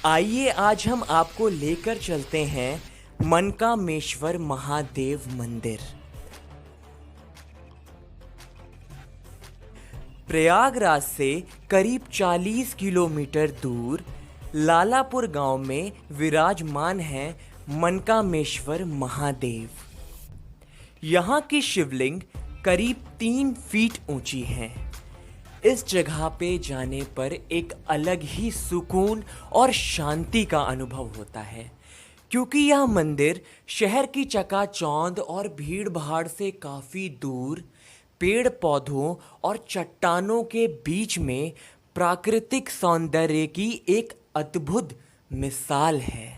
आइए आज हम आपको लेकर चलते हैं मनकामेश्वर महादेव मंदिर। प्रयागराज से करीब 40 किलोमीटर दूर लालापुर गांव में विराजमान है मनकामेश्वर महादेव। यहाँ की शिवलिंग करीब 3 फीट ऊंची है। इस जगह पे जाने पर एक अलग ही सुकून और शांति का अनुभव होता है, क्योंकि यह मंदिर शहर की चकाचौंध और भीड़ भाड़ से काफ़ी दूर पेड़ पौधों और चट्टानों के बीच में प्राकृतिक सौंदर्य की एक अद्भुत मिसाल है।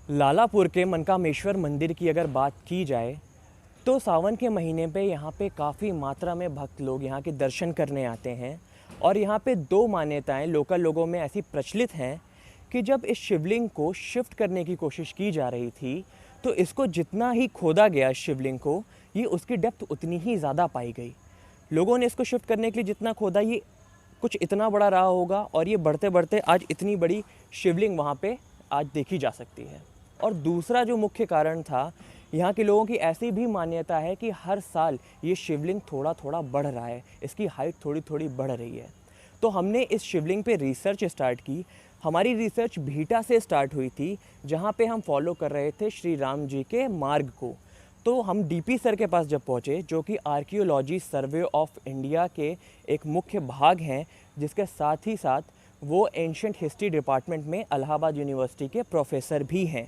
लालापुर के मनकामेश्वर मंदिर की अगर बात की जाए तो सावन के महीने पे यहाँ पे काफ़ी मात्रा में भक्त लोग यहाँ के दर्शन करने आते हैं। और यहाँ पे दो मान्यताएं लोकल लोगों में ऐसी प्रचलित हैं कि जब इस शिवलिंग को शिफ्ट करने की कोशिश की जा रही थी तो इसको जितना ही खोदा गया शिवलिंग को, ये उसकी डेप्थ उतनी ही ज़्यादा पाई गई। लोगों ने इसको शिफ्ट करने के लिए जितना खोदा, ये कुछ इतना बड़ा रहा होगा और ये बढ़ते बढ़ते आज इतनी बड़ी शिवलिंग वहाँ पे आज देखी जा सकती है। और दूसरा जो मुख्य कारण था, यहाँ के लोगों की ऐसी भी मान्यता है कि हर साल ये शिवलिंग थोड़ा थोड़ा बढ़ रहा है, इसकी हाइट थोड़ी थोड़ी बढ़ रही है। तो हमने इस शिवलिंग पे रिसर्च स्टार्ट की। हमारी रिसर्च भीटा से स्टार्ट हुई थी, जहाँ पे हम फॉलो कर रहे थे श्री राम जी के मार्ग को। तो हम डीपी सर के पास जब पहुँचे, जो कि आर्कियोलॉजी सर्वे ऑफ इंडिया के एक मुख्य भाग हैं, जिसके साथ ही साथ वो एंशंट हिस्ट्री डिपार्टमेंट में इलाहाबाद यूनिवर्सिटी के प्रोफेसर भी हैं।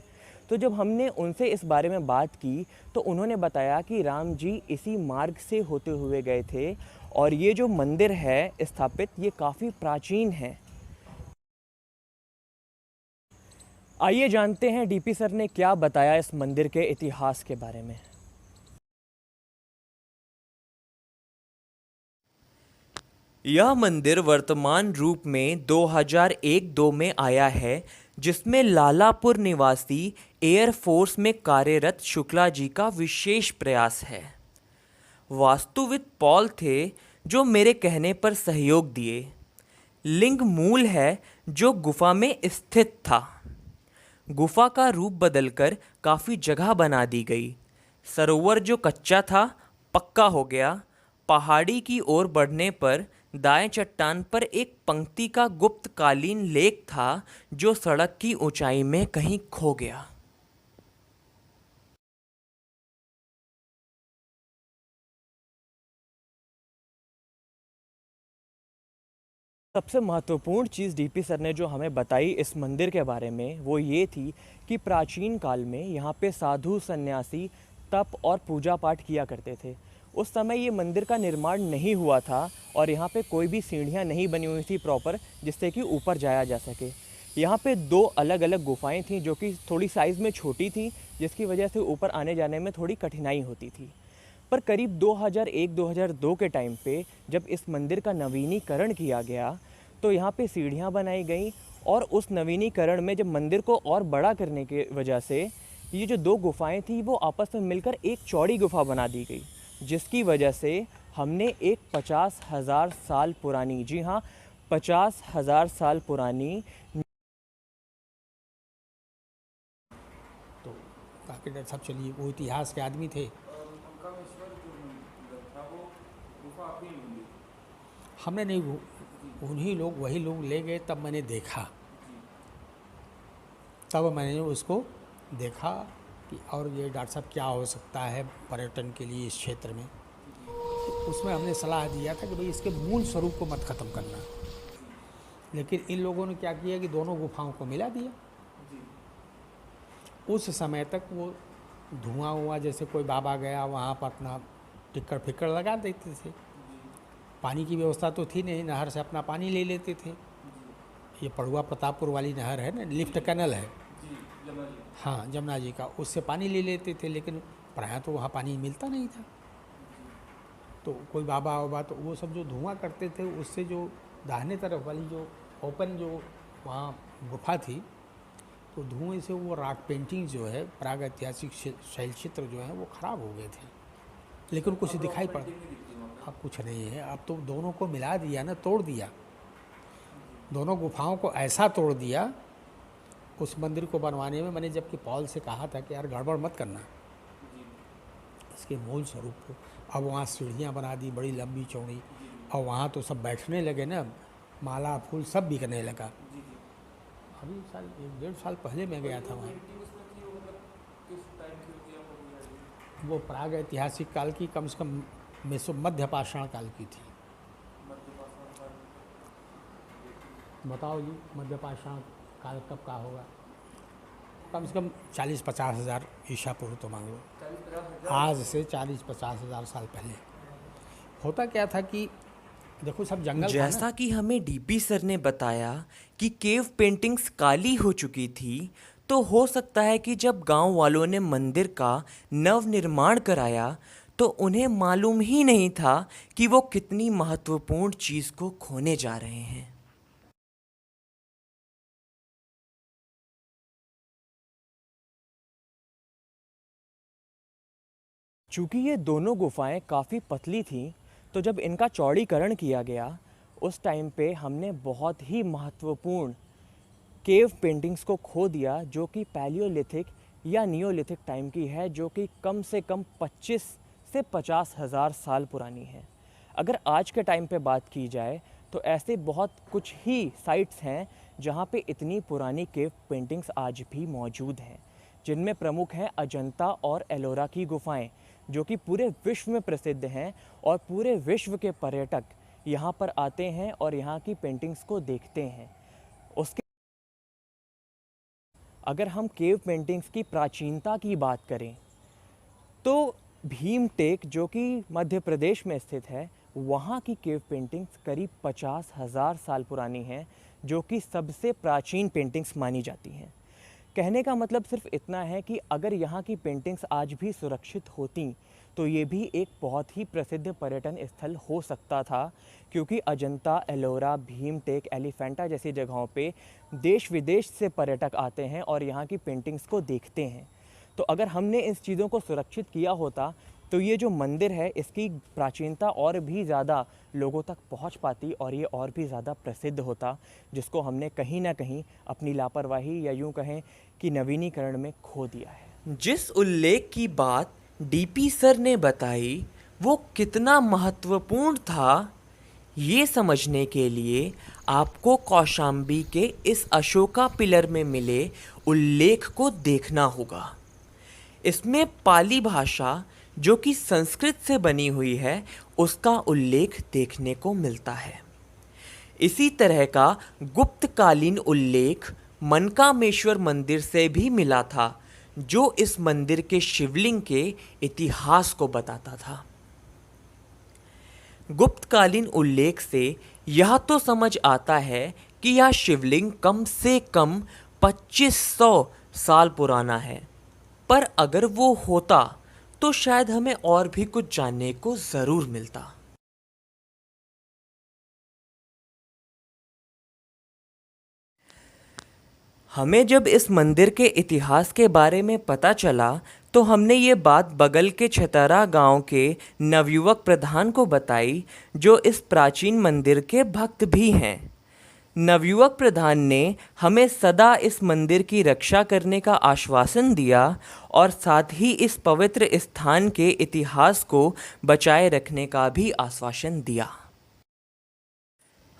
तो जब हमने उनसे इस बारे में बात की तो उन्होंने बताया कि राम जी इसी मार्ग से होते हुए गए थे और ये जो मंदिर है स्थापित, ये काफ़ी प्राचीन है। आइए जानते हैं डीपी सर ने क्या बताया इस मंदिर के इतिहास के बारे में। यह मंदिर वर्तमान रूप में 2001-2 में आया है, जिसमें लालापुर निवासी एयरफोर्स में कार्यरत शुक्ला जी का विशेष प्रयास है। वास्तुविद पॉल थे जो मेरे कहने पर सहयोग दिए। लिंग मूल है जो गुफा में स्थित था। गुफा का रूप बदलकर काफ़ी जगह बना दी गई। सरोवर जो कच्चा था पक्का हो गया। पहाड़ी की ओर बढ़ने पर दाएं चट्टान पर एक पंक्ति का गुप्तकालीन लेख था जो सड़क की ऊंचाई में कहीं खो गया। सबसे महत्वपूर्ण चीज़ डीपी सर ने जो हमें बताई इस मंदिर के बारे में वो ये थी कि प्राचीन काल में यहाँ पे साधु सन्यासी तप और पूजा पाठ किया करते थे। उस समय ये मंदिर का निर्माण नहीं हुआ था और यहाँ पे कोई भी सीढ़ियाँ नहीं बनी हुई थी प्रॉपर जिससे कि ऊपर जाया जा सके। यहाँ पे दो अलग अलग गुफाएं थीं जो कि थोड़ी साइज़ में छोटी थी, जिसकी वजह से ऊपर आने जाने में थोड़ी कठिनाई होती थी। पर करीब 2001-2002 के टाइम पे जब इस मंदिर का नवीनीकरण किया गया तो यहाँ पे सीढ़ियाँ बनाई गई और उस नवीनीकरण में जब मंदिर को और बड़ा करने की वजह से ये जो दो गुफाएं थी वो आपस में मिलकर एक चौड़ी गुफा बना दी गई, जिसकी वजह से हमने एक 50,000 साल पुरानी, जी हाँ 50,000 साल पुरानी। तो काके डॉक्टर साहब चलिए, वो इतिहास के आदमी थे। हमने नहीं, उन्हीं लोग वही लोग ले गए, तब मैंने देखा, तब मैंने उसको देखा कि और ये डॉक्टर साहब क्या हो सकता है पर्यटन के लिए इस क्षेत्र में। तो उसमें हमने सलाह दिया था कि भाई इसके मूल स्वरूप को मत ख़त्म करना, लेकिन इन लोगों ने क्या किया कि दोनों गुफाओं को मिला दिया। उस समय तक वो धुआं हुआ, जैसे कोई बाबा गया वहाँ पर अपना टिक्कर फिक्कर लगा देते थे। पानी की व्यवस्था तो थी नहीं, नहर से अपना पानी ले लेते थे। ये पड़ुआ प्रतापपुर वाली नहर है ना, लिफ्ट कैनल है, हाँ जमुना जी का, उससे पानी ले लेते थे, लेकिन प्रायः तो वहाँ पानी मिलता नहीं था। तो कोई बाबा वाबा तो वो सब जो धुआं करते थे, उससे जो दाहिने तरफ वाली जो ओपन जो वहाँ गुफा थी, तो धुएं से वो रॉक पेंटिंग जो है, प्राग ऐतिहासिक शैल चित्र जो है वो ख़राब हो गए थे, लेकिन कुछ दिखाई पड़ा। अब कुछ नहीं है, अब तो दोनों को मिला दिया ना, तोड़ दिया, दोनों गुफाओं को ऐसा तोड़ दिया उस मंदिर को बनवाने में। मैंने जबकि पॉल से कहा था कि यार गड़बड़ मत करना, इसके मूल स्वरूप को। अब वहाँ सीढ़ियाँ बना दी बड़ी लंबी चौड़ी, और वहाँ तो सब बैठने लगे ना, माला फूल सब बिकने लगा। अभी साल 1-1.5 साल पहले मैं गया था वहाँ। वो प्राग ऐतिहासिक काल की, कम से कम मध्य पाषाण काल की थी। बताओ जी, मध्य पाषाण काल कब का होगा? कम से कम 40-50 हज़ार ईसा पूर्व तो मान लो, आज से 40-50 हज़ार साल पहले। होता क्या था कि देखो सब जंगल था ना। जैसा कि हमें डीपी सर ने बताया कि केव पेंटिंग्स काली हो चुकी थी, तो हो सकता है कि जब गांव वालों ने मंदिर का नवनिर्माण कराया तो उन्हें मालूम ही नहीं था कि वो कितनी महत्वपूर्ण चीज़ को खोने जा रहे हैं। चूँकि ये दोनों गुफाएं काफ़ी पतली थीं, तो जब इनका चौड़ीकरण किया गया उस टाइम पे हमने बहुत ही महत्वपूर्ण केव पेंटिंग्स को खो दिया, जो कि पैलियोलिथिक या नियोलिथिक टाइम की है, जो कि कम से कम 25 से 50 हज़ार साल पुरानी है। अगर आज के टाइम पे बात की जाए तो ऐसे बहुत कुछ ही साइट्स हैं जहाँ पे इतनी पुरानी केव पेंटिंग्स आज भी मौजूद हैं, जिनमें प्रमुख हैं अजंता और एलोरा की गुफाएं, जो कि पूरे विश्व में प्रसिद्ध हैं और पूरे विश्व के पर्यटक यहाँ पर आते हैं और यहाँ की पेंटिंग्स को देखते हैं। उसके अगर हम केव पेंटिंग्स की प्राचीनता की बात करें तो भीमटेक, जो कि मध्य प्रदेश में स्थित है, वहाँ की केव पेंटिंग्स करीब 50,000 साल पुरानी हैं, जो कि सबसे प्राचीन पेंटिंग्स मानी जाती हैं। कहने का मतलब सिर्फ इतना है कि अगर यहाँ की पेंटिंग्स आज भी सुरक्षित होती तो ये भी एक बहुत ही प्रसिद्ध पर्यटन स्थल हो सकता था, क्योंकि अजंता, एलोरा, भीमटेक, एलिफेंटा जैसी जगहों पे देश विदेश से पर्यटक आते हैं और यहाँ की पेंटिंग्स को देखते हैं। तो अगर हमने इस चीज़ों को सुरक्षित किया होता तो ये जो मंदिर है इसकी प्राचीनता और भी ज़्यादा लोगों तक पहुंच पाती और ये और भी ज़्यादा प्रसिद्ध होता, जिसको हमने कहीं ना कहीं अपनी लापरवाही या यूं कहें कि नवीनीकरण में खो दिया है। जिस उल्लेख की बात डीपी सर ने बताई वो कितना महत्वपूर्ण था, ये समझने के लिए आपको कौशाम्बी के इस अशोका पिलर में मिले उल्लेख को देखना होगा। इसमें पाली भाषा जो कि संस्कृत से बनी हुई है उसका उल्लेख देखने को मिलता है। इसी तरह का गुप्तकालीन उल्लेख मनकामेश्वर मंदिर से भी मिला था, जो इस मंदिर के शिवलिंग के इतिहास को बताता था। गुप्तकालीन उल्लेख से यह तो समझ आता है कि यह शिवलिंग कम से कम 2500 साल पुराना है, पर अगर वो होता तो शायद हमें और भी कुछ जानने को ज़रूर मिलता। हमें जब इस मंदिर के इतिहास के बारे में पता चला तो हमने ये बात बगल के छतरा गांव के नवयुवक प्रधान को बताई, जो इस प्राचीन मंदिर के भक्त भी हैं। नवयुवक प्रधान ने हमें सदा इस मंदिर की रक्षा करने का आश्वासन दिया और साथ ही इस पवित्र स्थान के इतिहास को बचाए रखने का भी आश्वासन दिया।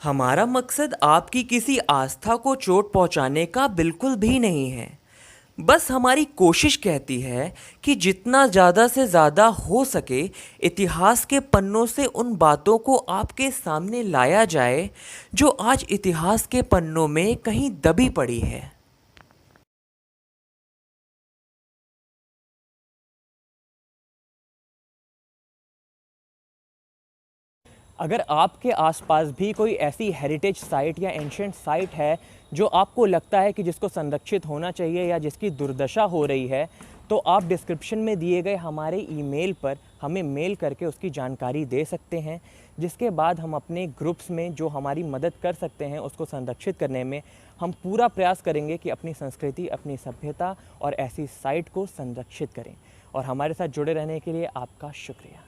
हमारा मकसद आपकी किसी आस्था को चोट पहुंचाने का बिल्कुल भी नहीं है। बस हमारी कोशिश कहती है कि जितना ज़्यादा से ज़्यादा हो सके इतिहास के पन्नों से उन बातों को आपके सामने लाया जाए जो आज इतिहास के पन्नों में कहीं दबी पड़ी है। अगर आपके आसपास भी कोई ऐसी हेरिटेज साइट या एंशिएंट साइट है जो आपको लगता है कि जिसको संरक्षित होना चाहिए या जिसकी दुर्दशा हो रही है, तो आप डिस्क्रिप्शन में दिए गए हमारे ईमेल पर हमें मेल करके उसकी जानकारी दे सकते हैं, जिसके बाद हम अपने ग्रुप्स में जो हमारी मदद कर सकते हैं उसको संरक्षित करने में हम पूरा प्रयास करेंगे कि अपनी संस्कृति, अपनी सभ्यता और ऐसी साइट को संरक्षित करें। और हमारे साथ जुड़े रहने के लिए आपका शुक्रिया।